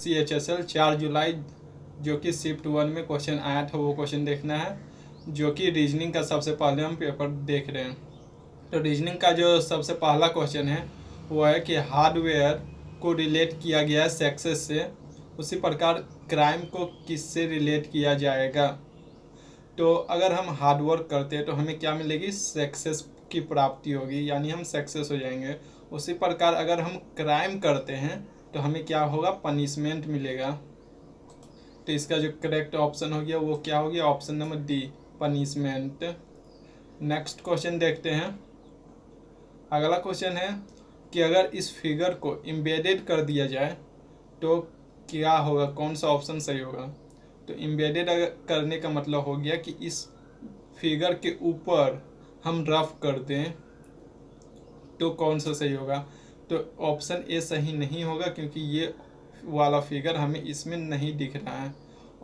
CHSL 4 जुलाई, जो कि shift 1 में क्वेश्चन आया था, वो क्वेश्चन देखना है, जो कि रीजनिंग का सबसे पहले हम पेपर देख रहे हैं। तो रीजनिंग का जो सबसे पहला क्वेश्चन है वो है कि हार्डवेयर को रिलेट किया गया है सक्सेस से, उसी प्रकार क्राइम को किससे रिलेट किया जाएगा। तो अगर हम हार्ड वर्क करते हैं तो हमें क्या मिलेगी, सक्सेस की प्राप्ति होगी, यानी हम सक्सेस हो जाएंगे। उसी प्रकार अगर हम क्राइम करते हैं तो हमें क्या होगा, पनिशमेंट मिलेगा। तो इसका जो करेक्ट ऑप्शन हो गया वो क्या हो गया, option number D, punishment. Next question देखते हैं। अगला क्वेश्चन है कि अगर इस फिगर को एम्बेडेड कर दिया जाए तो क्या होगा, कौन सा ऑप्शन सही होगा। तो एम्बेडेड करने का मतलब हो गया कि इस फिगर के ऊपर हम रफ कर दें, तो कौन सा सही होगा। तो ऑप्शन ए सही नहीं होगा, क्योंकि ये वाला फिगर हमें इसमें नहीं दिख रहा है।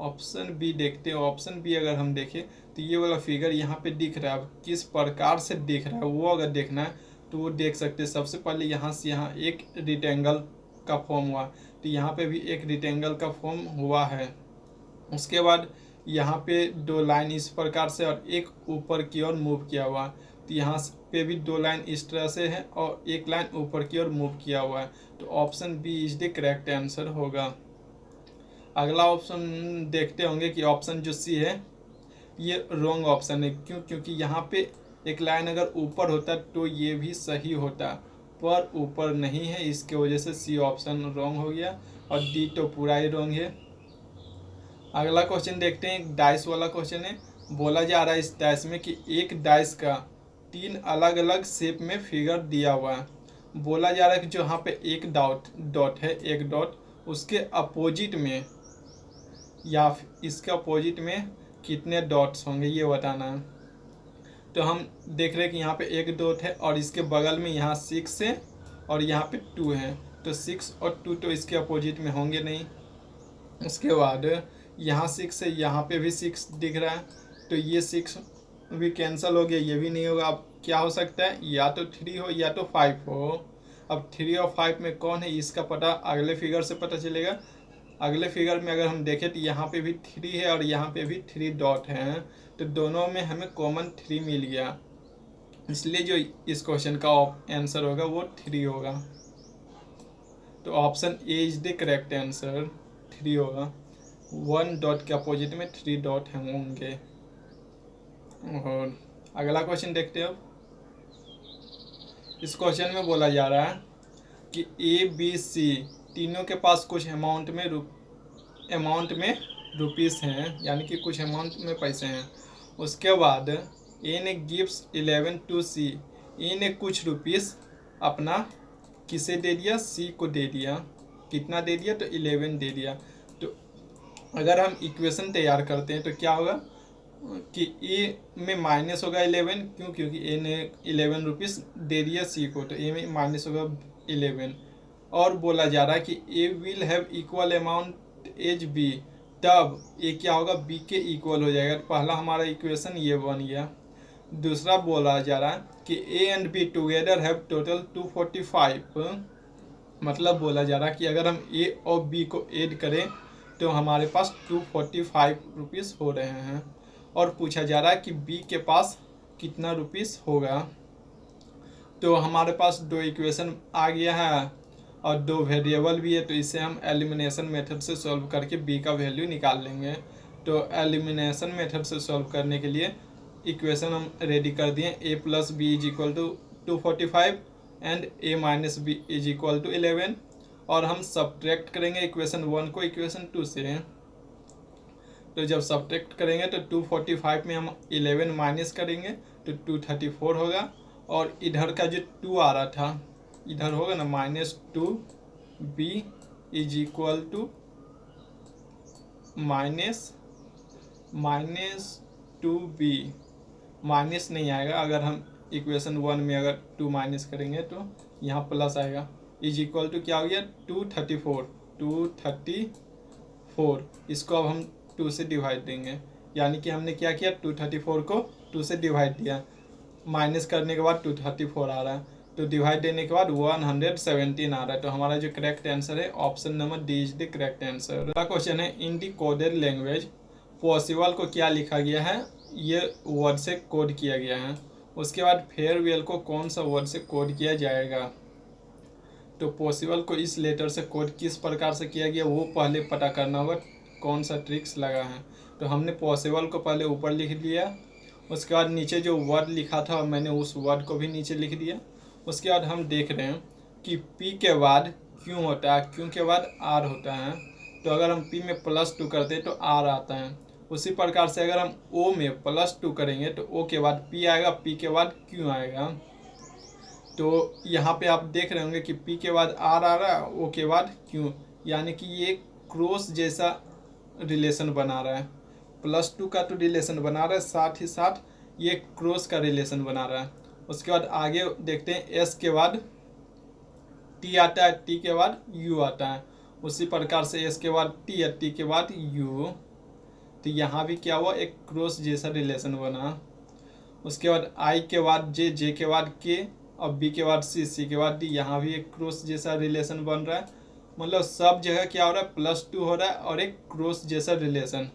ऑप्शन बी देखते हैं। ऑप्शन बी अगर हम देखें तो ये वाला फिगर यहाँ पे दिख रहा है, अब किस प्रकार से दिख रहा है वो अगर देखना है तो वो देख सकते हैं। सबसे पहले यहाँ से यहाँ एक रिक्टेंगल का फॉर्म हुआ, तो यहाँ पे भी एक रिक्टेंगल का फॉर्म हुआ है। उसके बाद यहाँ पे दो लाइन इस प्रकार से और एक ऊपर की ओर मूव किया हुआ, तो यहाँ पे भी दो लाइन इस तरह से है और एक लाइन ऊपर की ओर मूव किया हुआ है। तो option B is the correct answer होगा। अगला ऑप्शन देखते होंगे कि ऑप्शन जो सी है ये रॉन्ग ऑप्शन है। क्यों, क्योंकि यहाँ पे एक लाइन अगर ऊपर होता तो ये भी सही होता, पर ऊपर नहीं है, इसके वजह से सी ऑप्शन रॉन्ग हो गया और डी तो पूरा ही रॉन्ग है। अगला क्वेश्चन देखते हैं। एक डाइस वाला क्वेश्चन है। बोला जा रहा है इस डाइस में कि एक डाइस का 3 अलग अलग शेप में फिगर दिया हुआ है। बोला जा रहा है कि जो यहाँ पे एक डॉट है, एक डॉट, उसके अपोजिट में या इसके अपोजिट में कितने डॉट्स होंगे ये बताना है। तो हम देख रहे हैं कि यहाँ पे एक डॉट है और इसके बगल में यहाँ 6 है और यहाँ पे 2 है, तो 6 और 2 तो इसके अपोजिट में होंगे नहीं। उसके बाद यहाँ 6 है, यहाँ पे भी 6 दिख रहा है, तो ये 6 भी कैंसिल हो गया, ये भी नहीं होगा। अब क्या हो सकता है, या तो 3 हो या तो 5 हो। अब 3 और 5 में कौन है इसका पता अगले फिगर से पता चलेगा। अगले फिगर में अगर हम देखें तो यहाँ पे भी 3 है और यहाँ पे भी 3 डॉट हैं, तो दोनों में हमें कॉमन 3 मिल गया, इसलिए जो इस क्वेश्चन का आंसर होगा वो 3 होगा। तो option A is the correct answer, 3 होगा। 1 डॉट के अपोजिट में 3 डॉट होंगे। और अगला क्वेश्चन देखते हैं। अब इस क्वेश्चन में बोला जा रहा है कि ए बी सी तीनों के पास कुछ अमाउंट में रुपीस हैं, यानी कि कुछ अमाउंट में पैसे हैं। उसके बाद ए ने गिव्स 11 टू सी, ए ने कुछ रुपीस अपना किसे दे दिया, सी को दे दिया। कितना दे दिया, तो 11 दे दिया। तो अगर हम इक्वेशन तैयार करते हैं तो क्या होगा कि ए में माइनस होगा 11, क्यों, क्योंकि ए ने 11 रुपीस दे दिया सी को, तो ए में माइनस होगा 11। और बोला जा रहा है कि A will have equal amount as B, तब ए क्या होगा, बी के इक्वल हो जाएगा। तो पहला हमारा इक्वेशन ये बन गया। दूसरा बोला जा रहा है कि A and be together have total 245, मतलब बोला जा रहा है कि अगर हम ए और बी को ऐड करें तो हमारे पास 245 रुपीस हो रहे हैं। और पूछा जा रहा है कि बी के पास कितना रुपीस होगा। तो हमारे पास दो इक्वेशन आ गया है और दो वेरिएबल भी है, तो इसे हम एलिमिनेशन मेथड से सॉल्व करके बी का वैल्यू निकाल लेंगे। तो एलिमिनेशन मेथड से सॉल्व करने के लिए इक्वेशन हम रेडी कर दिए। A plus B is equal to 245 and A minus B is equal to 11, और हम सब्ट्रैक्ट करेंगे इक्वेशन 1 को इक्वेशन 2 से। तो जब सब्ट्रैक्ट करेंगे तो 245 में हम 11 माइनस करेंगे तो 234 होगा, और इधर का जो 2 आ रहा था इधर होगा ना, -2 B is equal to -2 B, minus नहीं आएगा। अगर हम इक्वेशन 1 में अगर 2 माइनस करेंगे तो यहाँ प्लस आएगा। इज इक्वल टू क्या हो गया, 234। इसको अब हम 2 से डिवाइड देंगे, यानी कि हमने क्या किया, 234 को 2 से डिवाइड दिया, माइनस करने के बाद 234 आ रहा है। तो डिवाइड देने के बाद 117 आ रहा है। तो हमारा जो करेक्ट आंसर है option number D is the correct answer. अगला क्वेश्चन है इन दी कोडेड लैंग्वेज पॉसिबल को क्या लिखा गया है, ये वर्ड से कोड किया गया है। उसके बाद फेयरवेल को कौन सा वर्ड से कोड किया जाएगा। तो पॉसिबल को इस लेटर से कोड किस प्रकार से किया गया वो पहले पता करना होगा, कौन सा ट्रिक्स लगा है। तो हमने पॉसिबल को पहले ऊपर लिख लिया, उसके बाद नीचे जो वर्ड लिखा था मैंने उस वर्ड को भी नीचे लिख दिया। उसके बाद हम देख रहे हैं कि P के बाद Q होता है, Q के बाद R होता है। तो अगर हम P में +2 करते हैं तो R आता है। उसी प्रकार से अगर हम O में +2 करेंगे तो O के बाद P आएगा, P के बाद Q आएगा। तो यहाँ पे आप देख रहे होंगे कि P के बाद R आ रहा है, O के बाद Q, यानी कि ये क्रॉस जैसा रिलेशन बना रहा है। +2 का तो रिलेशन बना रहा है, साथ ही साथ ये क्रॉस का रिलेशन बना रहा है। उसके बाद आगे देखते हैं S के बाद T आता है, T के बाद U आता है। उसी प्रकार से S के बाद T है, T के बाद U। तो यहाँ भी क्या हुआ, एक क्रॉस जैसा रिलेशन बना। उसके बाद I के बाद J, J के बाद K और B के बाद C, C के बाद D, यहाँ भी एक क्रॉस जैसा रिलेशन बन रहा है। मतलब सब जगह क्या हो रहा है, +2 हो रहा है और एक क्रॉस जैसा रिलेशन।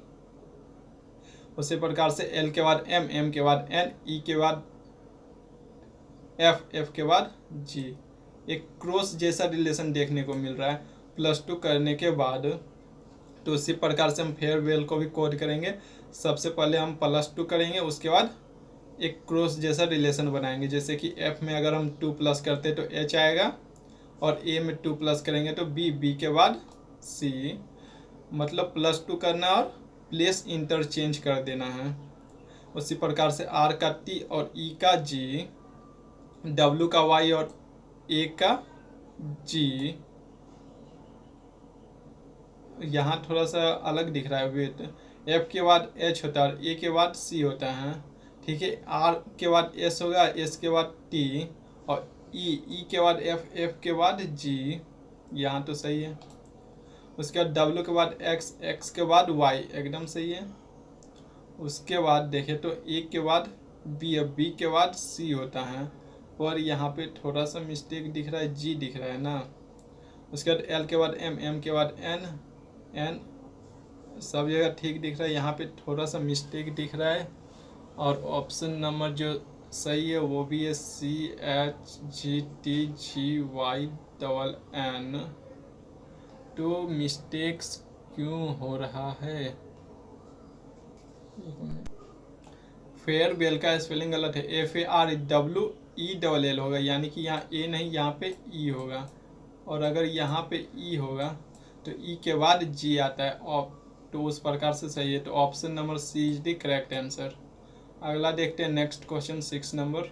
उसी प्रकार से L के बाद M, M के बाद N, E के बाद F, F के बाद G, एक क्रॉस जैसा रिलेशन देखने को मिल रहा है +2 करने के बाद। तो उसी प्रकार से हम फेयरवेल को भी कोड करेंगे। सबसे पहले हम +2 करेंगे, उसके बाद एक क्रॉस जैसा रिलेशन बनाएंगे। जैसे कि F में अगर हम 2+ करते तो H आएगा और A में 2+ करेंगे तो B, B के बाद C। मतलब +2 करना और प्लेस इंटरचेंज कर देना है। उसी प्रकार से R का T और E का G, W का Y और A का G। यहाँ थोड़ा सा अलग दिख रहा है वेट। F के बाद H होता है और A के बाद C होता है, ठीक है। R के बाद S होगा, S के बाद T और E, E के बाद F, F के बाद G। यहाँ तो सही है। उसके बाद W के बाद X, X के बाद Y, एकदम सही है। उसके बाद देखें तो A के बाद B, B के बाद C होता है और यहाँ पे थोड़ा सा मिस्टेक दिख रहा है, G दिख रहा है ना। उसके बाद L के बाद M, M के बाद N, N, सब जगह ठीक दिख रहा है, यहाँ पे थोड़ा सा मिस्टेक दिख रहा है। और ऑप्शन नंबर जो सही है वो भी है CHGTGYNN। तो मिस्टेक्स क्यों हो रहा है। फेयरवेल का स्पेलिंग गलत है, FARWELL होगा, यानी कि यहाँ A नहीं, यहाँ पे E होगा। और अगर यहाँ पे E होगा तो E के बाद G आता है, तो उस प्रकार से सही है। तो option number C is the correct answer. अगला देखते हैं नेक्स्ट क्वेश्चन 6 नंबर।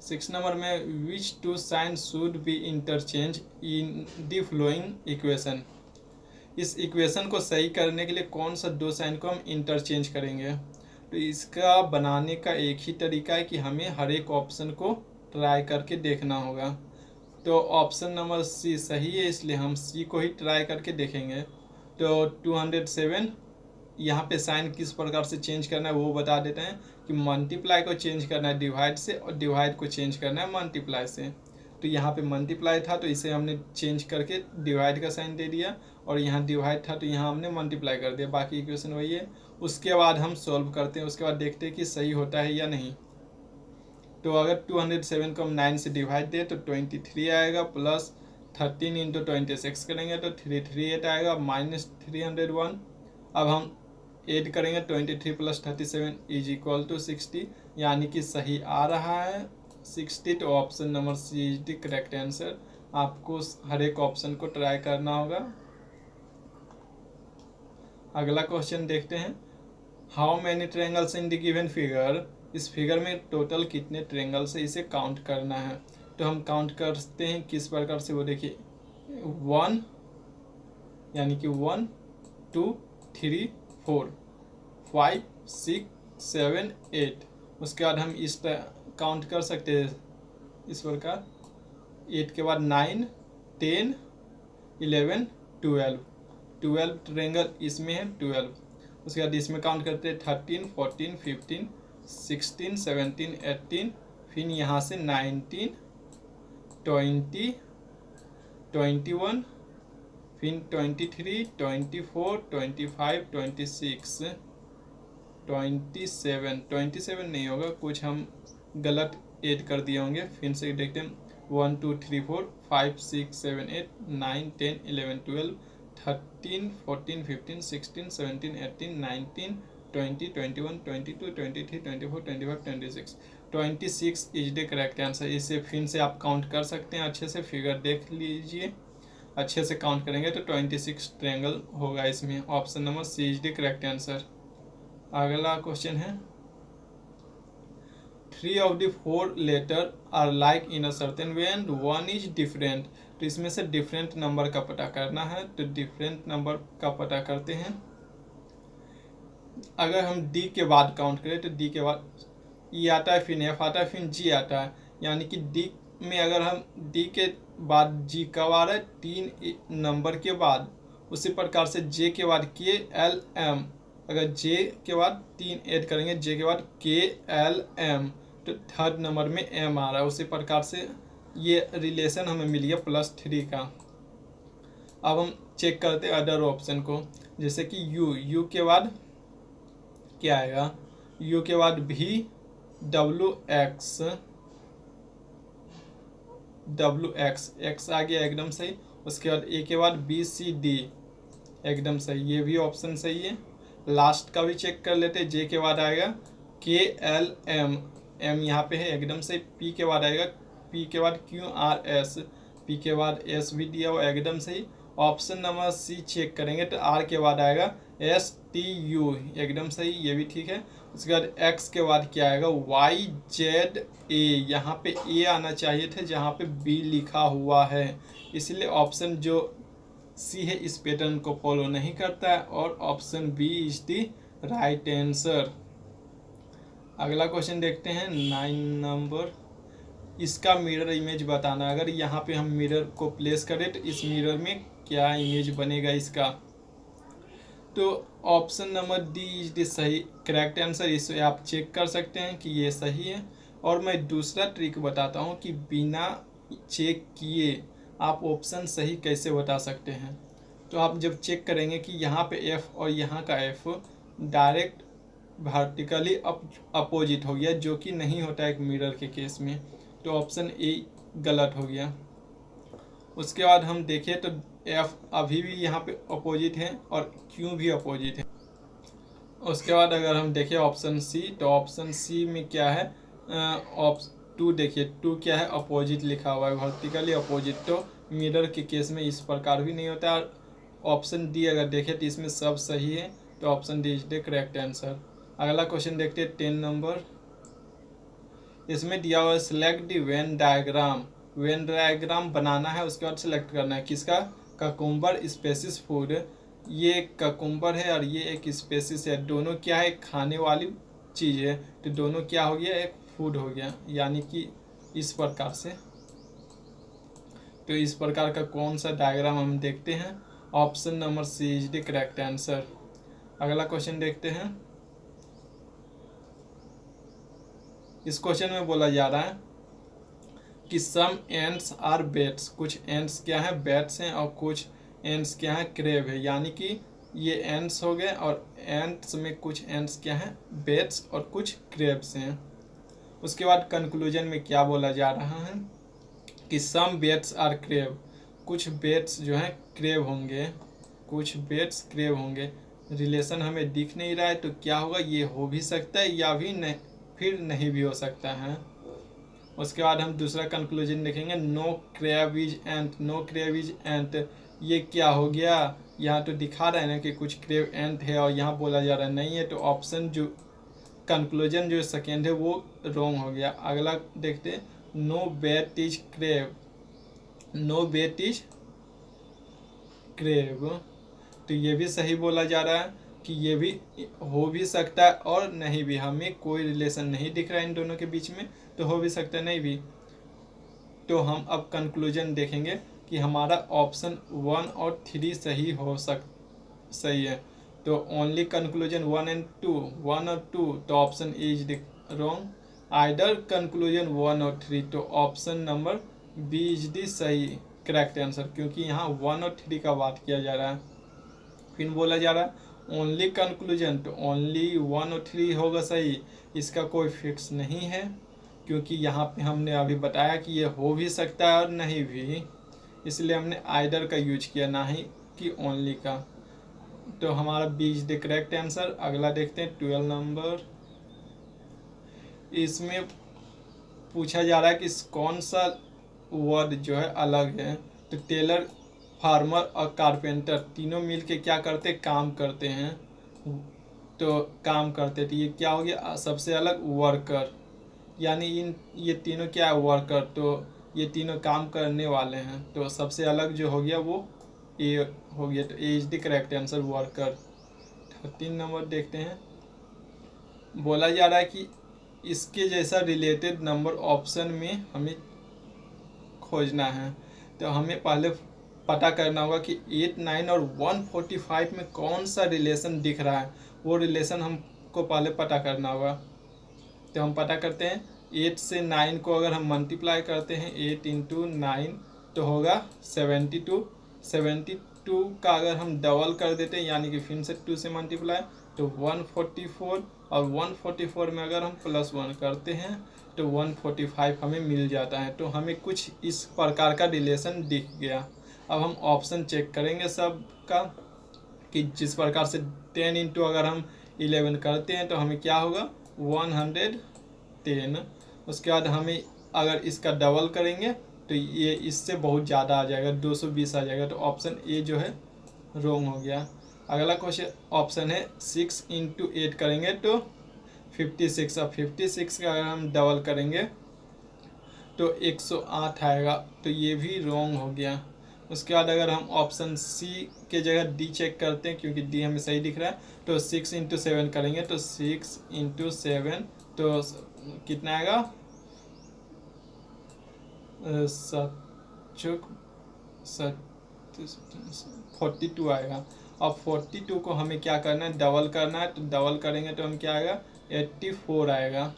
6 नंबर में which two sign should be interchange in the following equation. इस इक्वेशन को सही करने के लिए कौन सा दो साइन को हम इंटरचेंज करेंगे। तो इसका बनाने का एक ही तरीका है कि हमें हर एक ऑप्शन को ट्राई करके देखना होगा। तो ऑप्शन नंबर C सही है, इसलिए हम C को ही ट्राई करके देखेंगे। तो 207 यहाँ पे साइन किस प्रकार से चेंज करना है वो बता देते हैं कि मल्टीप्लाई को चेंज करना है डिवाइड से और डिवाइड को चेंज करना है मल्टीप्लाई से। तो यहाँ पे मल्टीप्लाई था तो इसे हमने चेंज करके डिवाइड का साइन दे दिया, और यहाँ डिवाइड था तो यहाँ हमने मल्टीप्लाई कर दिया। बाकी इक्वेशन वही है। उसके बाद हम सॉल्व करते हैं, उसके बाद देखते हैं कि सही होता है या नहीं। तो अगर 207 को हम 9 से डिवाइड दें तो 23 आएगा, प्लस 13 इंटू 26 करेंगे तो 338 आएगा, माइनस 301। अब हम ऐड करेंगे 23 प्लस 37 इज इक्वल टू 60, यानी कि सही आ रहा है 60। तो option number C is the correct answer. आपको हर एक ऑप्शन को ट्राई करना होगा। अगला क्वेश्चन देखते हैं। How many triangles in the given figure. इस फिगर में टोटल कितने ट्रायंगल्स है इसे काउंट करना है। तो हम काउंट करते हैं किस प्रकार से, वो देखिए 1, यानी कि 1 2 3 4 5 6 7 8। उसके बाद हम इस काउंट कर सकते हैं इस प्रकार, 8 के बाद 9 10 11 12 ट्रायंगल इसमें है 12। उसके बाद इसमें काउंट करते हैं 13 14 15 16 17 18 फिर यहाँ से 19, 20, 21, फिर 23, 24, 25, 26, 27 नहीं होगा, कुछ हम गलत ऐड कर दिए होंगे। फिर से देखते हैं 1 2 3 4 5 6 7 8 9 10 11 12 13 14 15 16 17 18 19 20 21 22 23 24 25 26 26 इज द करेक्ट आंसर। इसे फिर से आप काउंट कर सकते हैं, अच्छे से फिगर देख लीजिए, अच्छे से काउंट करेंगे तो 26 ट्रायंगल होगा इसमें। Option number C is the correct answer. अगला क्वेश्चन है 3 of the 4 letter are like in a certain way and one is different। तो इसमें से डिफरेंट नंबर का पता करना है, तो डिफरेंट नंबर का पता करते हैं। अगर हम डी के बाद काउंट करें तो डी के बाद ई आता है, फिर एफ आता है, फिर जी आता है, यानी कि डी में अगर हम डी के बाद जी कब आ रहा है 3 नंबर के बाद, उसी प्रकार से जे के बाद के एल एम, अगर जे के बाद 3 ऐड करेंगे, जे के बाद के एल एम, तो थर्ड नंबर में एम आ रहा है। उसी प्रकार से ये रिलेशन हमें मिल गया +3 का। अब हम चेक करते हैं अदर ऑप्शन को, जैसे कि यू के बाद क्या आएगा, यू के बाद भी डब्लू एक्स आ गया एकदम सही। उसके बाद ए के बाद BCD एकदम सही, ये भी ऑप्शन सही है। लास्ट का भी चेक कर लेते हैं, जे के बाद आएगा KLM, एम यहाँ पे है एकदम सही। पी के बाद आएगा, पी के बाद QRS, पी के बाद S भी दिया हुआ एकदम सही। ऑप्शन नंबर सी चेक करेंगे तो आर के बाद आएगा STU एकदम सही, ये भी ठीक है। उसके बाद एक्स के बाद क्या आएगा YZA, यहाँ पे ए आना चाहिए थे जहाँ पे बी लिखा हुआ है, इसलिए ऑप्शन जो सी है इस पैटर्न को फॉलो नहीं करता है और option B is the right answer. अगला क्वेश्चन देखते हैं 9 नंबर, इसका मिरर इमेज बताना। अगर यहाँ पे हम मिरर को प्लेस करें तो इस मिरर में क्या इमेज बनेगा इसका, तो option number D is the सही करेक्ट आंसर। इसे आप चेक कर सकते हैं कि ये सही है। और मैं दूसरा ट्रिक बताता हूँ कि बिना चेक किए आप ऑप्शन सही कैसे बता सकते हैं। तो आप जब चेक करेंगे कि यहाँ पे एफ और यहाँ का एफ डायरेक्ट वर्टिकली अपोजिट हो गया, जो कि नहीं होता एक मिरर के केस में, तो ऑप्शन ए गलत हो गया। उसके बाद हम देखें तो एफ अभी भी यहाँ पे अपोजिट है और क्यू भी अपोजिट है। उसके बाद अगर हम देखें ऑप्शन सी, तो ऑप्शन सी में क्या है, टू देखिए, टू क्या है अपोजिट लिखा हुआ है, वर्टिकली अपोजिट, तो मिरर के केस में इस प्रकार भी नहीं होता। ऑप्शन डी अगर देखें तो इसमें सब सही है, तो option D is the correct answer. अगला क्वेश्चन देखते हैं 10 नंबर, इसमें दिया हुआ है select the Venn diagram. Venn diagram बनाना है, उसके बाद सिलेक्ट करना है किसका, ककुम्बर स्पेसिस फूड। ये ककुम्बर है और ये एक स्पेसिस है, दोनों क्या है खाने वाली चीज़ है, तो दोनों क्या हो गया एक फूड हो गया, यानी कि इस प्रकार से। तो इस प्रकार का कौन सा डायग्राम हम देखते हैं, option number C is the correct answer. अगला क्वेश्चन देखते हैं, इस क्वेश्चन में बोला जा रहा है कि सम एंट्स आर बेट्स, कुछ एंट्स क्या है बैट्स हैं और कुछ एंट्स क्या है क्रेब है, यानी कि ये एंट्स हो गए और एंट्स में कुछ एंट्स क्या है बेट्स और कुछ क्रेब्स हैं। उसके बाद कंक्लूजन में क्या बोला जा रहा है कि सम बेट्स आर क्रेब, कुछ बेट्स जो हैं क्रेब होंगे, कुछ बेट्स क्रेब होंगे। रिलेशन हमें दिख नहीं रहा है तो क्या होगा, ये हो भी सकता है या भी नहीं, फिर नहीं भी हो सकता है। उसके बाद हम दूसरा कंक्लूजन देखेंगे, no crab is ant, no crab is ant, ये क्या हो गया, यहाँ तो दिखा रहा है ना कि कुछ क्रेब एंट है और यहाँ बोला जा रहा है नहीं है, तो ऑप्शन जो कंक्लूजन जो सेकेंड है वो रॉन्ग हो गया। अगला देखते हैं, no bat is crab, no bat is crab, तो ये भी सही बोला जा रहा है कि ये भी हो भी सकता है और नहीं भी, हमें कोई रिलेशन नहीं दिख रहा है इन दोनों के बीच में, तो हो भी सकता है नहीं भी। तो हम अब कंक्लूजन देखेंगे कि हमारा ऑप्शन 1 और 3 सही है, तो ओनली कंक्लूजन 1 और 2, तो option A is the wrong. Either conclusion 1 और 3, तो option number B is the सही करेक्ट आंसर, क्योंकि यहाँ 1 और 3 का बात किया जा रहा है। फिर बोला जा रहा है ओनली कंक्लूजन, तो ओनली 1 और 3 होगा सही, इसका कोई फिक्स नहीं है, क्योंकि यहाँ पे हमने अभी बताया कि ये हो भी सकता है और नहीं भी, इसलिए हमने आइदर का यूज किया, ना ही कि ओनली का। तो हमारा B is the correct answer. अगला देखते हैं 12 नंबर। इसमें पूछा जा रहा है कि कौन सा वर्ड जो है अलग है। तो टेलर, फार्मर और कारपेंटर तीनों मिलके क्या करते, काम करते हैं। तो काम करते, तो ये क्या हो गया सबसे अलग, वर्कर, यानी ये तीनों क्या है, वर्कर, तो ये तीनों काम करने वाले हैं। तो सबसे अलग जो हो गया वो ए हो गया, तो A is the correct answer, worker. 13 number देखते हैं। बोला जा रहा है कि इसके जैसा रिलेटेड नंबर ऑप्शन में हमें खोजना है। तो हमें पहले पता करना होगा कि 8, 9 और 145 में कौन सा रिलेशन दिख रहा है, वो रिलेशन हमको पहले पता करना होगा। तो हम पता करते हैं, 8 से 9 को अगर हम मल्टीप्लाई करते हैं, 8 इंटू 9 तो होगा 72। 72 का अगर हम डबल कर देते हैं, यानी कि फिर से 2 से मल्टीप्लाई, तो 144, और 144 में अगर हम +1 करते हैं तो 145 हमें मिल जाता है। तो हमें कुछ इस प्रकार का रिलेशन दिख गया। अब हम ऑप्शन चेक करेंगे सब का, कि जिस प्रकार से 10 इंटू अगर हम 11 करते हैं तो हमें क्या होगा, 110। उसके बाद हमें अगर इसका डबल करेंगे तो ये इससे बहुत ज़्यादा आ जाएगा, 220 आ जाएगा। तो ऑप्शन ए जो है रॉन्ग हो गया। अगला क्वेश्चन ऑप्शन है 6 इंटू 8 करेंगे तो 56। अब 56 का अगर हम डबल करेंगे तो 108 आएगा, तो ये भी रॉन्ग हो गया। उसके बाद अगर हम ऑप्शन सी के जगह डी चेक करते हैं, क्योंकि डी हमें सही दिख रहा है, तो 6 इंटू 7 करेंगे तो 6 इंटू 7 तो कितना आएगा, 42 आएगा। अब 42 को हमें क्या करना है, डबल करना है। तो डबल करेंगे तो हम क्या आएगा, 84 आएगा।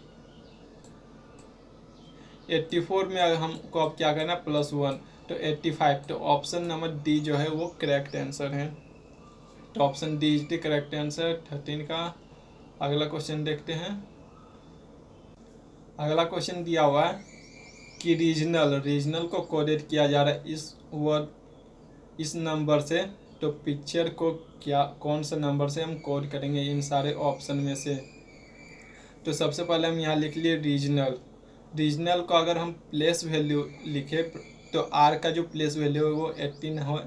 84 में अगर हमको अब क्या करना है, +1, तो 85। तो ऑप्शन नंबर डी जो है वो करेक्ट आंसर है। तो option D is the correct answer 13 का। अगला क्वेश्चन देखते हैं। अगला क्वेश्चन दिया हुआ है कि रीजनल को कोडेड किया जा रहा है इस नंबर से, तो पिक्चर को कौन सा नंबर से हम कोड करेंगे इन सारे ऑप्शन में से। तो सबसे पहले हम यहाँ लिख लिए रीजनल को अगर हम प्लेस वैल्यू लिखे तो आर का जो प्लेस वैल्यू है वो 18 है,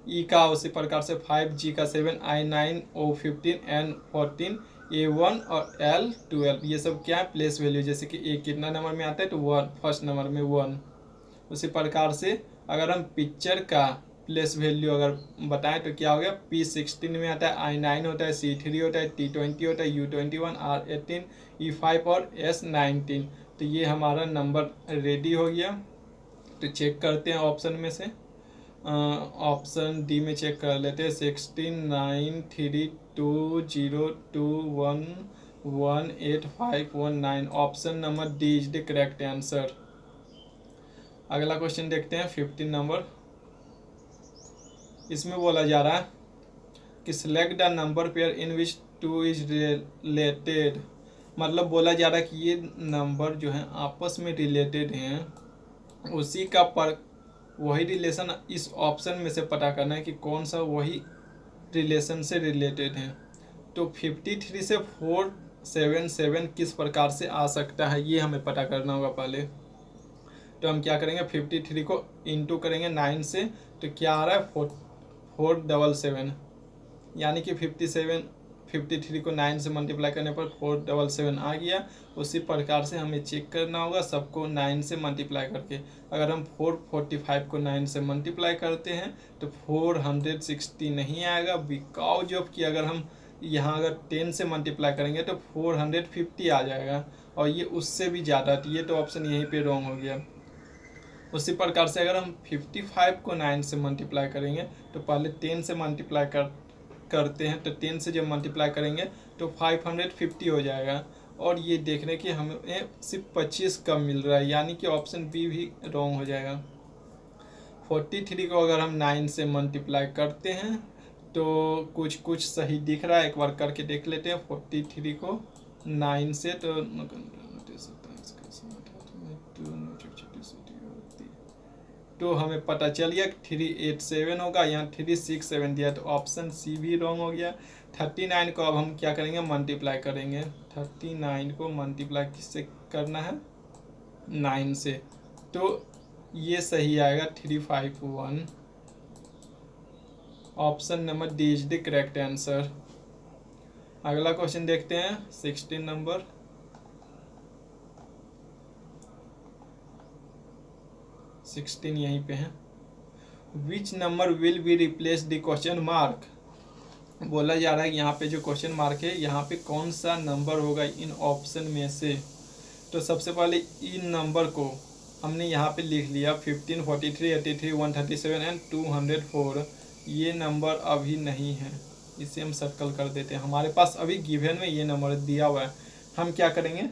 ई का उसी प्रकार से 5, जी का 7, आई 9, ओ 15, एन 14, A1 और L 12, ये सब क्या है, प्लेस वैल्यू। जैसे कि ए कितना नंबर में आता है, तो 1, फर्स्ट नंबर में 1। उसी प्रकार से अगर हम पिक्चर का प्लेस वैल्यू अगर बताएं तो क्या हो गया, P16 में आता है, I9 होता है, C3 होता है, T20 होता है, U21, R18, E5 और S19। तो ये हमारा नंबर रेडी हो गया। तो चेक करते हैं ऑप्शन में से, ऑप्शन डी में चेक कर लेते हैं, 16, 9, 3, 2, 0, 2, 1, 1, 8, 5, 1, 9। Option number D is the correct answer. अगला क्वेश्चन देखते हैं 15 नंबर। इसमें बोला जा रहा है कि select the number pair in which 2 is related. मतलब बोला जा रहा है कि ये नंबर जो है आपस में रिलेटेड हैं, उसी का वही रिलेशन इस ऑप्शन में से पता करना है कि कौन सा वही रिलेशन से रिलेटेड है। तो 53 से 477 किस प्रकार से आ सकता है, ये हमें पता करना होगा पहले। तो हम क्या करेंगे, 53 को इंटू करेंगे 9 से, तो क्या आ रहा है, 477, यानी कि 53 को 9 से मल्टीप्लाई करने पर 477 आ गया। उसी प्रकार से हमें चेक करना होगा सबको 9 से मल्टीप्लाई करके। अगर हम 445 को 9 से मल्टीप्लाई करते हैं तो 460 नहीं आएगा, बिकॉज ऑफ कि अगर हम यहाँ अगर 10 से मल्टीप्लाई करेंगे तो 450 आ जाएगा, और ये उससे भी ज़्यादा। तो ये तो ऑप्शन यहीं पे रॉन्ग हो गया। उसी प्रकार से अगर हम 55 को 9 से मल्टीप्लाई करेंगे तो पहले 10 से मल्टीप्लाई करते हैं, तो 10 से जब मल्टीप्लाई करेंगे तो 550 हो जाएगा। और ये देख रहे हैं कि हमें सिर्फ 25 कम मिल रहा है, यानी कि ऑप्शन बी भी रॉन्ग हो जाएगा। 43 को अगर हम 9 से मल्टीप्लाई करते हैं तो कुछ कुछ सही दिख रहा है, एक बार करके देख लेते हैं। 43 को 9 से तो हमें पता चल गया 387 होगा, यहाँ 367 दिया, तो ऑप्शन सी भी रॉन्ग हो गया। 39 को अब हम क्या करेंगे, मल्टीप्लाई करेंगे। 39 को मल्टीप्लाई किससे करना है, 9 से, तो ये सही आएगा 351। Option number D is the correct answer. अगला क्वेश्चन देखते हैं 16 नंबर। यहीं पे है। Which number will be replace the question mark. बोला जा रहा है यहाँ पे जो क्वेश्चन मार्क है, यहाँ पे कौन सा नंबर होगा इन ऑप्शन में से। तो सबसे पहले इन नंबर को हमने यहाँ पे लिख लिया 15, 43, 83, 137 एंड 204। ये नंबर अभी नहीं है, इसे हम सर्कल कर देते हैं। हमारे पास अभी गिवन में ये नंबर दिया हुआ है। हम क्या करेंगे,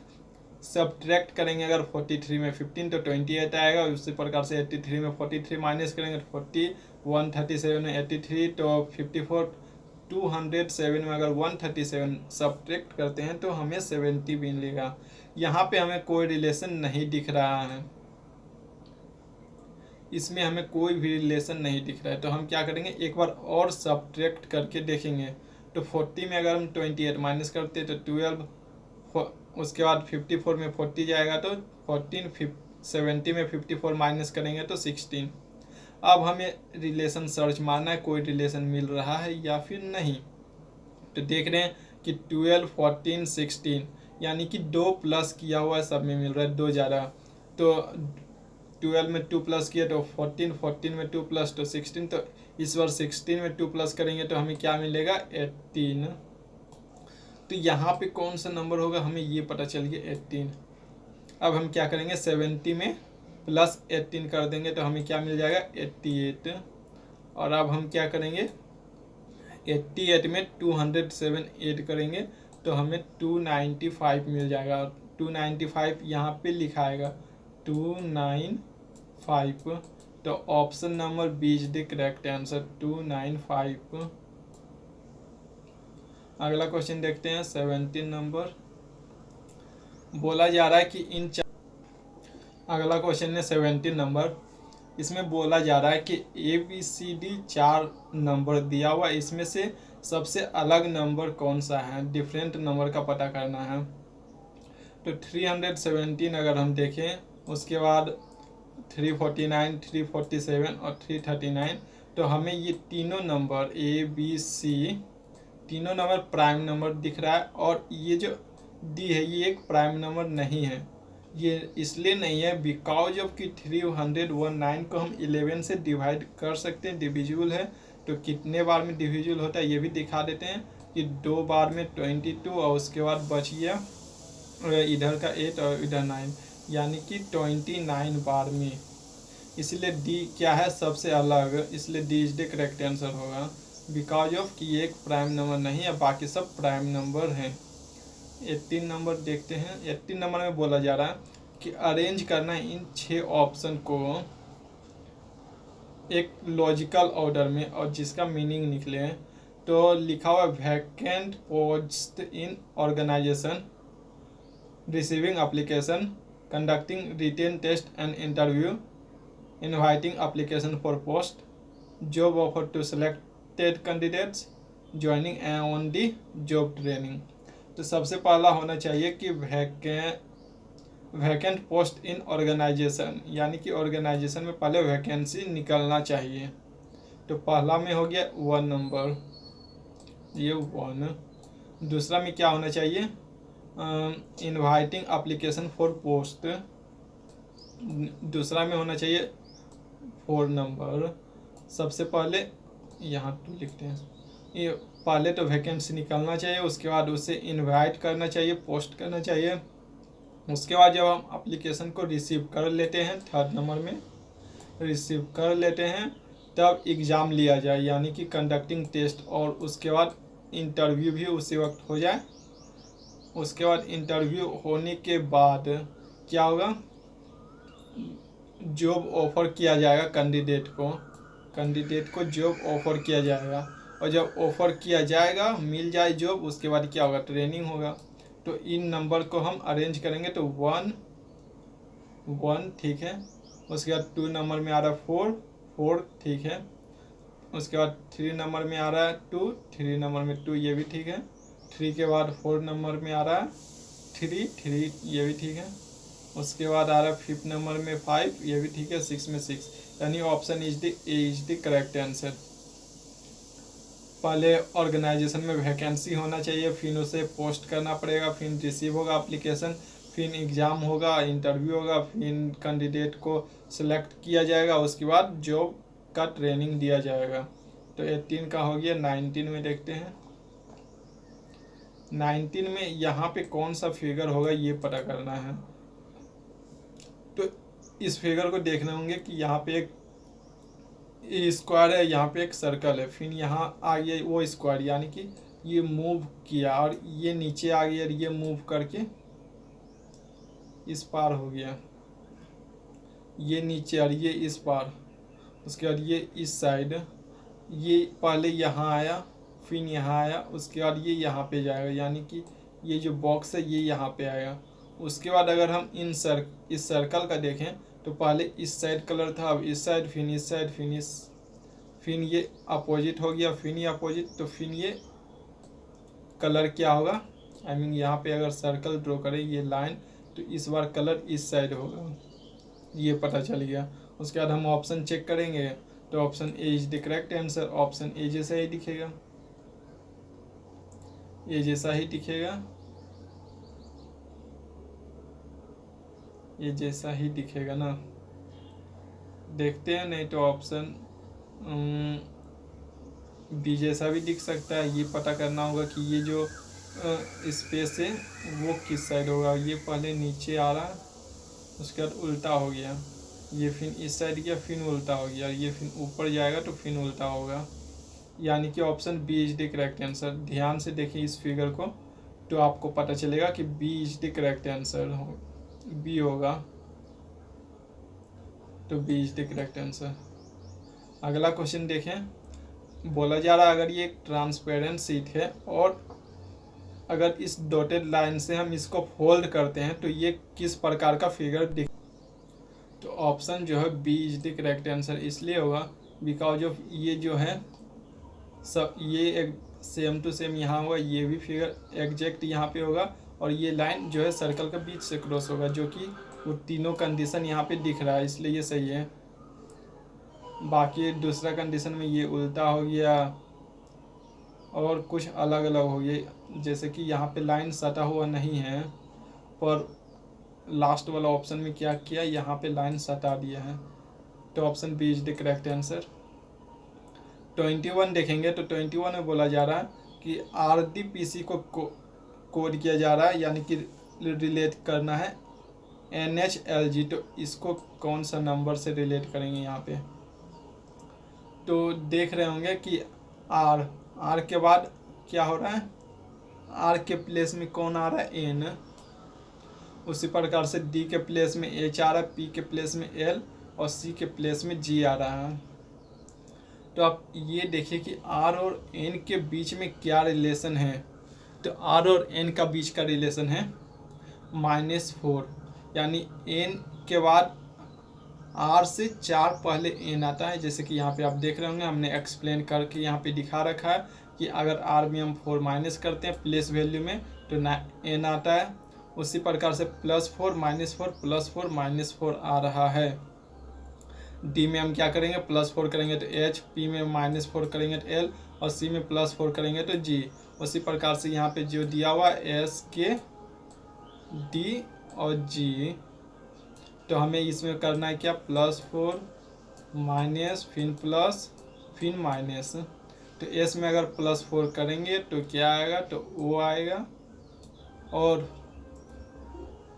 सब्ट्रैक्ट करेंगे। अगर 43 में 15 तो 28 आएगा, उसी प्रकार से 83 में 43 माइनस करेंगे तो 40, 137 में 83 तो 54, 207 में अगर 137 सब्ट्रैक्ट करते हैं तो हमें 70 भी मिलेगा। यहाँ पे हमें कोई रिलेशन नहीं दिख रहा है, इसमें हमें कोई भी रिलेशन नहीं दिख रहा है। तो हम क्या करेंगे, एक बार और सब्ट्रैक्ट करके देखेंगे। तो 40 में अगर हम 28 माइनस करते तो 12, उसके बाद 54 में 40 जाएगा तो 14, 70 में 54 माइनस करेंगे तो 16। अब हमें रिलेशन सर्च मारना है, कोई रिलेशन मिल रहा है या फिर नहीं। तो देख रहे हैं कि 12, 14, 16 यानी कि 2 प्लस किया हुआ है, सब में मिल रहा है 2 ज़्यादा। तो 12 में 2 प्लस किया तो 14, 14 में 2 प्लस तो 16। तो इस बार 16 में 2 प्लस करेंगे तो हमें क्या मिलेगा, 18। तो यहाँ पे कौन सा नंबर होगा हमें ये पता चल गया, 18। अब हम क्या करेंगे, 70 में प्लस 18 कर देंगे तो हमें क्या मिल जाएगा, 88। और अब हम क्या करेंगे, 88 में 207 ऐड करेंगे तो हमें 295 मिल जाएगा। और 295 यहाँ पे लिखा आएगा 295। तो option number B is the correct answer, 295। अगला क्वेश्चन देखते हैं 17 नंबर। बोला जा रहा है कि अगला क्वेश्चन है 17 नंबर। इसमें बोला जा रहा है कि ABCD 4 नंबर दिया हुआ, इसमें से सबसे अलग नंबर कौन सा है, डिफरेंट नंबर का पता करना है। तो 317 अगर हम देखें, उसके बाद 349, 347 और 339, तो हमें ये तीनों नंबर ABC तीनों नंबर प्राइम नंबर दिख रहा है। और ये जो डी है ये एक प्राइम नंबर नहीं है। ये इसलिए नहीं है बिकॉज ऑफ कि 319 को हम 11 से डिवाइड कर सकते हैं, डिविजिबल है। तो कितने बार में डिविजिबल होता है ये भी दिखा देते हैं कि 2 बार में 22 और उसके बाद बच गया इधर का 8 और इधर 9, यानी कि 29 बार में। इसलिए डी क्या है, सबसे अलग, इसलिए D is the correct answer होगा। बिकॉज ऑफ कि ये एक प्राइम नंबर नहीं है, बाकी सब प्राइम नंबर हैं। 18 नंबर देखते हैं। 18 नंबर में बोला जा रहा है कि अरेंज करना है इन 6 ऑप्शन को एक लॉजिकल ऑर्डर में और जिसका मीनिंग निकले। तो लिखा हुआ vacant post in organization, receiving application, conducting written test and interview, inviting application for post, job offer to selected candidates, joining on the job training. तो सबसे पहला होना चाहिए कि वैकेंट पोस्ट इन ऑर्गेनाइजेशन, यानी कि ऑर्गेनाइजेशन में पहले वैकेंसी निकलना चाहिए। तो पहला में हो गया 1 नंबर, ये 1। दूसरा में क्या होना चाहिए, इनवाइटिंग एप्लीकेशन फॉर पोस्ट, दूसरा में होना चाहिए 4 नंबर। सबसे पहले यहाँ तो लिखते हैं, ये पहले तो वैकेंसी निकलना चाहिए, उसके बाद उसे इनवाइट करना चाहिए, पोस्ट करना चाहिए। उसके बाद जब हम एप्लीकेशन को रिसीव कर लेते हैं, 3rd नंबर में रिसीव कर लेते हैं, तब एग्ज़ाम लिया जाए, यानी कि कंडक्टिंग टेस्ट, और उसके बाद इंटरव्यू भी उसी वक्त हो जाए। उसके बाद इंटरव्यू होने के बाद क्या होगा, जॉब ऑफर किया जाएगा कैंडिडेट को जॉब ऑफर किया जाएगा। और जब ऑफर किया जाएगा, मिल जाए जॉब, उसके बाद क्या होगा, ट्रेनिंग होगा। तो इन नंबर को हम अरेंज करेंगे तो 1 1 ठीक है। उसके बाद 2 नंबर में आ रहा है 4 4 ठीक है। उसके बाद 3 नंबर में आ रहा है 2 3 नंबर में 2 ये भी ठीक है। 3 के बाद 4 नंबर में आ रहा है 3 3 ये भी ठीक है। उसके बाद आ रहा है 5 नंबर में 5 ये भी ठीक है। 6 में 6, यानी option is the correct answer. पहले ऑर्गेनाइजेशन में वैकेंसी होना चाहिए, फिर उसे पोस्ट करना पड़ेगा, फिर रिसीव होगा एप्लीकेशन, फिर एग्ज़ाम होगा, इंटरव्यू होगा, फिर कैंडिडेट को सिलेक्ट किया जाएगा, उसके बाद जॉब का ट्रेनिंग दिया जाएगा। तो 18 का हो गया। 19 में देखते हैं। 19 में यहाँ पे कौन सा फिगर होगा ये पता करना है। तो इस फिगर को देखने होंगे कि यहाँ पे एक स्क्वायर है, यहाँ पे एक सर्कल है, फिर यहाँ आ गया वो स्क्वायर, यानी कि ये मूव किया और ये नीचे आ गया और ये मूव करके इस पार हो गया, ये नीचे और ये इस पार। उसके बाद ये इस साइड, ये पहले यहाँ आया फिर यहाँ आया, उसके बाद ये यहाँ पे जाएगा, यानी कि ये जो बॉक्स है ये यहाँ पे आएगा। उसके बाद अगर हम इस सर्कल का देखें तो पहले इस साइड कलर था, अब इस साइड, फिर इस साइड, फिर ये अपोजिट हो गया, फिर ये अपोजिट, तो फिर ये कलर क्या होगा, आई मीन यहाँ पे अगर सर्कल ड्रॉ करें ये लाइन, तो इस बार कलर इस साइड होगा, ये पता चल गया। उसके बाद हम ऑप्शन चेक करेंगे तो option A is the correct answer. Option A जैसा ही दिखेगा, ये जैसा ही दिखेगा, ये जैसा ही दिखेगा ना। देखते हैं, नहीं तो ऑप्शन बी जैसा भी दिख सकता है। ये पता करना होगा कि ये जो स्पेस है वो किस साइड होगा। ये पहले नीचे आ रहा, उसके बाद उल्टा हो गया, ये फिर इस साइड गया, फिर उल्टा हो गया, ये फिर ऊपर जाएगा तो फिर उल्टा होगा, यानी कि option B is the correct answer. ध्यान से देखिए इस फिगर को तो आपको पता चलेगा कि B is the correct answer हो, बी होगा, तो B is the correct answer. अगला क्वेश्चन देखें, बोला जा रहा है अगर ये एक ट्रांसपेरेंट शीट है और अगर इस डॉटेड लाइन से हम इसको फोल्ड करते हैं तो ये किस प्रकार का फिगर दिख, तो ऑप्शन जो है B is the correct answer इसलिए होगा बिकॉज ऑफ ये जो है सब ये एक सेम टू सेम यहाँ होगा, ये भी फिगर एग्जैक्ट यहाँ पे होगा और ये लाइन जो है सर्कल के बीच से क्रॉस होगा, जो कि वो तीनों कंडीशन यहाँ पे दिख रहा है, इसलिए ये सही है। बाकी दूसरा कंडीशन में ये उल्टा हो गया और कुछ अलग अलग हो गया, जैसे कि यहाँ पे लाइन सटा हुआ नहीं है, पर लास्ट वाला ऑप्शन में क्या किया, यहाँ पे लाइन सटा दिया है। तो option B is the correct answer. 21 देखेंगे तो 21 में बोला जा रहा है कि RDPC को कोड किया जा रहा है, यानी कि रिलेट करना है NHLG, तो इसको कौन सा नंबर से रिलेट करेंगे यहाँ पे। तो देख रहे होंगे कि R के बाद क्या हो रहा है, R के प्लेस में कौन आ रहा है, N, उसी प्रकार से D के प्लेस में H आ रहा है, P के प्लेस में L और C के प्लेस में G आ रहा है। तो आप ये देखिए कि R और N के बीच में क्या रिलेशन है, तो R और N का बीच का रिलेशन है -4, यानी N के बाद R से 4 पहले N आता है, जैसे कि यहाँ पे आप देख रहे होंगे हमने एक्सप्लेन करके यहाँ पे दिखा रखा है कि अगर R में हम 4 माइनस करते हैं प्लेस वैल्यू में तो N आता है, उसी प्रकार से +4 -4 +4 -4 आ रहा है। D में हम क्या करेंगे, +4 करेंगे तो H, P में -4 करेंगे तो L और C में +4 करेंगे तो G। उसी प्रकार से यहाँ पे जो दिया हुआ S, K, D और G, तो हमें इसमें करना है क्या, +4 माइनस फिर प्लस फिर माइनस। तो S में अगर +4 करेंगे तो क्या आएगा, तो O आएगा,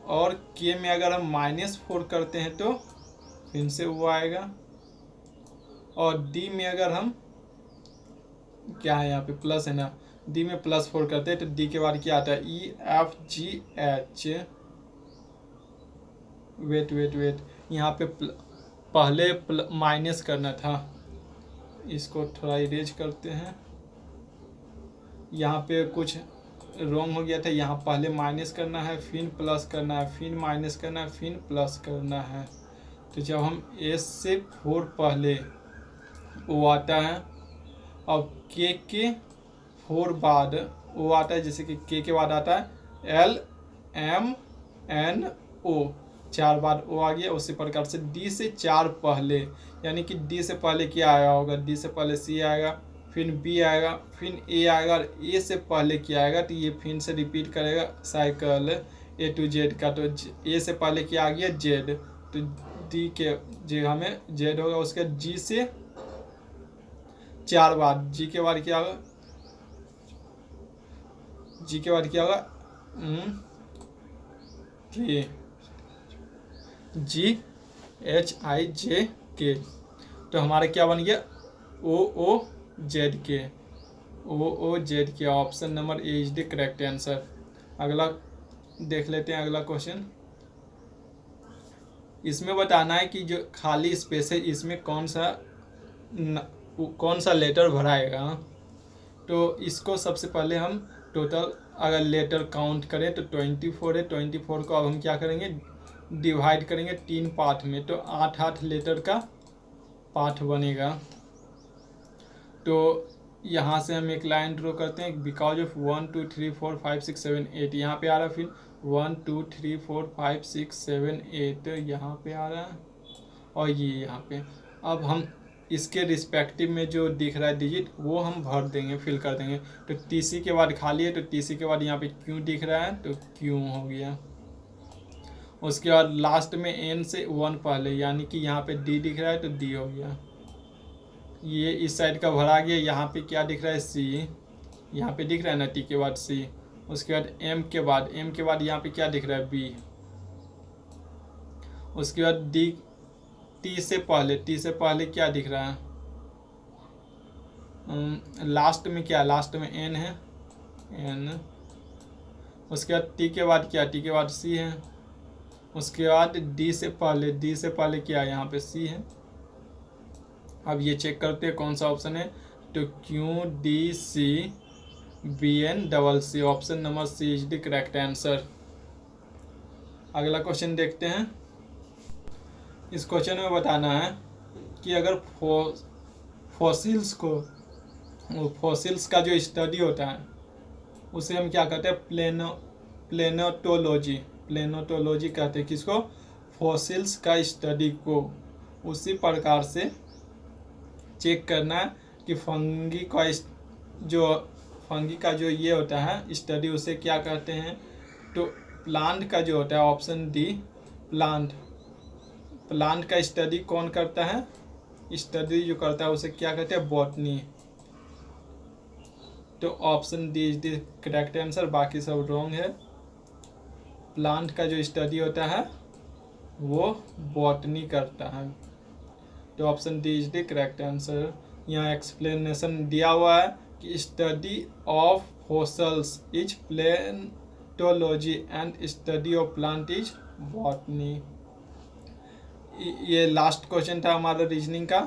और K में अगर हम -4 करते हैं तो फिर से वो आएगा, और D में अगर हम क्या है यहाँ पे प्लस है ना, डी में +4 करते हैं तो डी के बाद क्या आता है EFGH। वेट यहाँ पे पहले माइनस करना था, इसको थोड़ा इरेज करते हैं, यहाँ पे कुछ रॉन्ग हो गया था, यहाँ पहले माइनस करना है फिर प्लस करना है फिर माइनस करना है फिर प्लस करना है। तो जब हम S से 4 पहले वो आता है, अब K के 4 बाद वो आता है, जैसे कि K के बाद आता है LMNO, 4 बार O आ गया। उसी प्रकार से D से 4 पहले, यानी कि D से पहले क्या आया होगा, D से पहले C आएगा, फिर B आएगा, फिर A आएगा, और A से पहले क्या आएगा, तो ये फिर से रिपीट करेगा साइकिल A to Z का। तो A से पहले क्या आ गया Z, तो D के जगह में Z होगा। उसके G से 4 बार, G के बाद क्या होगा, G के बाद क्या होगा GHIJK। तो हमारा क्या बन गया OOZK। Option number A is the correct answer. अगला देख लेते हैं, अगला क्वेश्चन। इसमें बताना है कि जो खाली स्पेस है इसमें कौन सा लेटर भराएगा। तो इसको सबसे पहले हम टोटल अगर लेटर काउंट करें तो 24 है। 24 को अब हम क्या करेंगे, डिवाइड करेंगे 3 पार्ट में, तो 8 लेटर का पार्ट बनेगा। तो यहाँ से हम एक लाइन ड्रॉ करते हैं, बिकॉज ऑफ 1 2 3 4 5 6 7 8 यहाँ पे आ रहा है, फिर 1 2 3 4 5 6 7 8 यहाँ पे आ रहा है, और ये यहाँ पे। अब हम इसके रिस्पेक्टिव में जो दिख रहा है डिजिट वो हम भर देंगे, फिल कर देंगे। तो TC के बाद खाली है, तो TC के बाद यहाँ पे Q दिख रहा है, तो Q हो गया। उसके बाद लास्ट में N से 1 पहले, यानी कि यहाँ पे D दिख रहा है, तो D हो गया। ये इस साइड का भरा गया। यहाँ पे क्या दिख रहा है C, यहाँ पे दिख रहा है ना T के बाद C। उसके बाद M के बाद यहाँ पे क्या दिख रहा है B। उसके बाद D, T से पहले क्या दिख रहा है, लास्ट में क्या, लास्ट में N है, N। उसके बाद T के बाद क्या, T के बाद C है। उसके बाद D से पहले क्या है, यहाँ पे C है। अब ये चेक करते हैं कौन सा ऑप्शन है, तो QDCBNCC, option number C is the correct answer. अगला क्वेश्चन देखते हैं। इस क्वेश्चन में बताना है कि अगर फॉसिल्स का जो स्टडी होता है उसे हम क्या कहते हैं, प्लेनोटोलॉजी कहते हैं किसको, फॉसिल्स का स्टडी को। उसी प्रकार से चेक करना है कि फंगी का जो ये होता है स्टडी, उसे क्या कहते हैं। तो प्लांट का जो होता है, ऑप्शन डी प्लांट का स्टडी कौन करता है, स्टडी जो करता है उसे क्या कहते हैं, बॉटनी। तो option D is the correct answer, बाकी सब रॉन्ग है। प्लांट का जो स्टडी होता है वो बॉटनी करता है। तो option D is the correct answer. यहाँ एक्सप्लेनेशन दिया हुआ है कि study of fossils is palaeontology and study of plant is botany. ये लास्ट क्वेश्चन था हमारा रीजनिंग का।